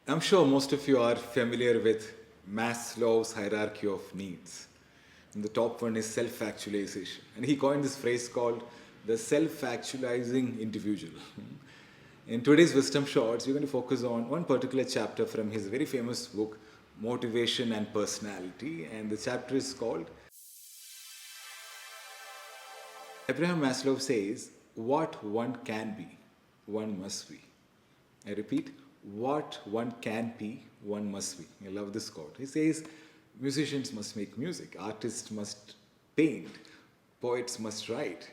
I'm sure most of you are familiar with Maslow's hierarchy of needs. And the top one is self-actualization. And he coined this phrase called the self-actualizing individual. In today's Wisdom Shots, we're going to focus on one particular chapter from his very famous book, Motivation and Personality. And the chapter is called Abraham Maslow says, what one can be, one must be. I repeat, what one can be, one must be. I love this quote. He says, musicians must make music, artists must paint, poets must write.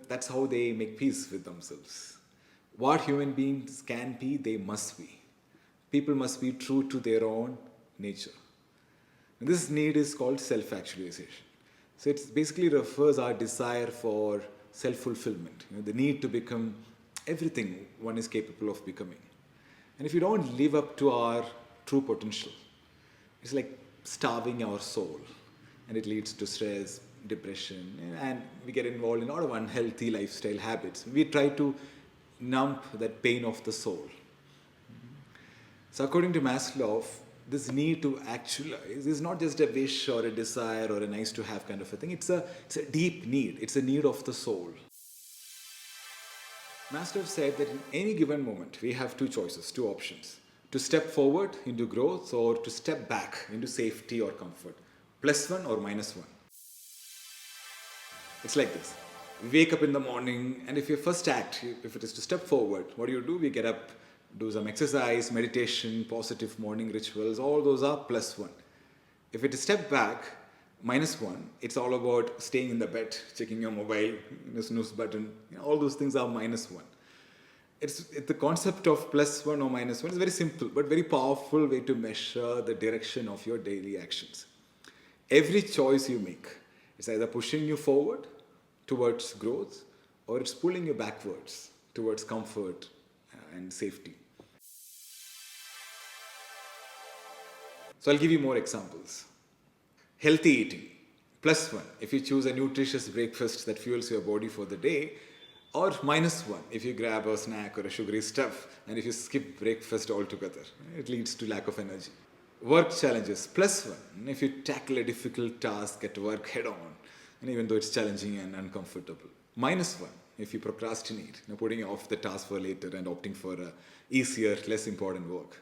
That's how they make peace with themselves. What human beings can be, they must be. People must be true to their own nature. And this need is called self-actualization. So it basically refers our desire for self-fulfillment, the need to become everything one is capable of becoming. And if you don't live up to our true potential, it's like starving our soul. And it leads to stress, depression, and we get involved in a lot of unhealthy lifestyle habits. We try to numb that pain of the soul. So according to Maslow, this need to actualize is not just a wish or a desire or a nice to have kind of a thing. It's a deep need. It's a need of the soul. Maslow said that in any given moment, we have two choices, two options. To step forward into growth or to step back into safety or comfort. +1 or -1. It's like this. We wake up in the morning, and if your first act, if it is to step forward, what do? We get up, do some exercise, meditation, positive morning rituals, all those are +1. If it is step back, -1, it's all about staying in the bed, checking your mobile, snooze button, all those things are -1. It's the concept of +1 or -1 is very simple, but very powerful way to measure the direction of your daily actions. Every choice you make, it's either pushing you forward towards growth, or it's pulling you backwards towards comfort and safety. So I'll give you more examples. Healthy eating, +1 if you choose a nutritious breakfast that fuels your body for the day, or -1 if you grab a snack or a sugary stuff and if you skip breakfast altogether. It leads to lack of energy. Work challenges, +1 if you tackle a difficult task at work head on, and even though it's challenging and uncomfortable. -1 if you procrastinate, putting off the task for later and opting for a easier, less important work.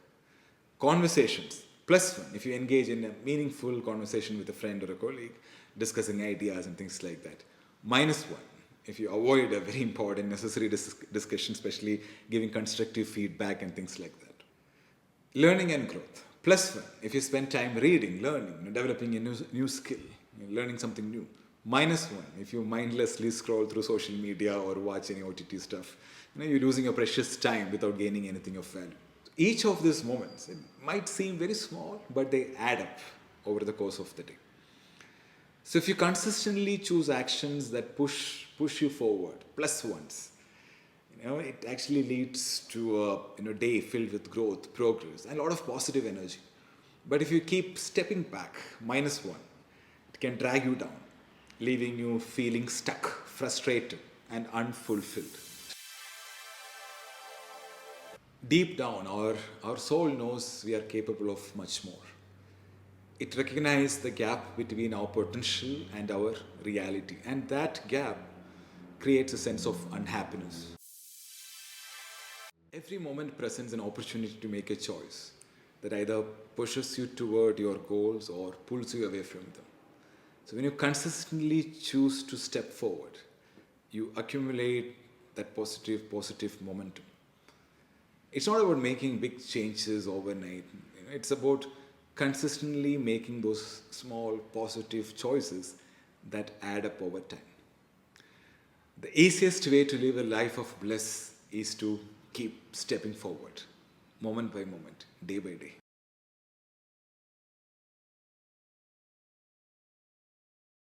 Conversations, +1 if you engage in a meaningful conversation with a friend or a colleague, discussing ideas and things like that. -1 if you avoid a very important, necessary discussion, especially giving constructive feedback and things like that. Learning and growth, +1 if you spend time reading, learning, developing a new skill, learning something new. -1 if you mindlessly scroll through social media or watch any OTT stuff. You're losing your precious time without gaining anything of value. Each of these moments, it might seem very small, but they add up over the course of the day. So if you consistently choose actions that push you forward, +1s, it actually leads to a day filled with growth, progress, and a lot of positive energy. But if you keep stepping back, -1, it can drag you down, leaving you feeling stuck, frustrated, and unfulfilled. Deep down, our soul knows we are capable of much more. It recognizes the gap between our potential and our reality, and that gap creates a sense of unhappiness. Every moment presents an opportunity to make a choice that either pushes you toward your goals or pulls you away from them. So when you consistently choose to step forward, you accumulate that positive momentum. It's not about making big changes overnight. It's about consistently making those small positive choices that add up over time. The easiest way to live a life of bliss is to keep stepping forward, moment by moment, day by day.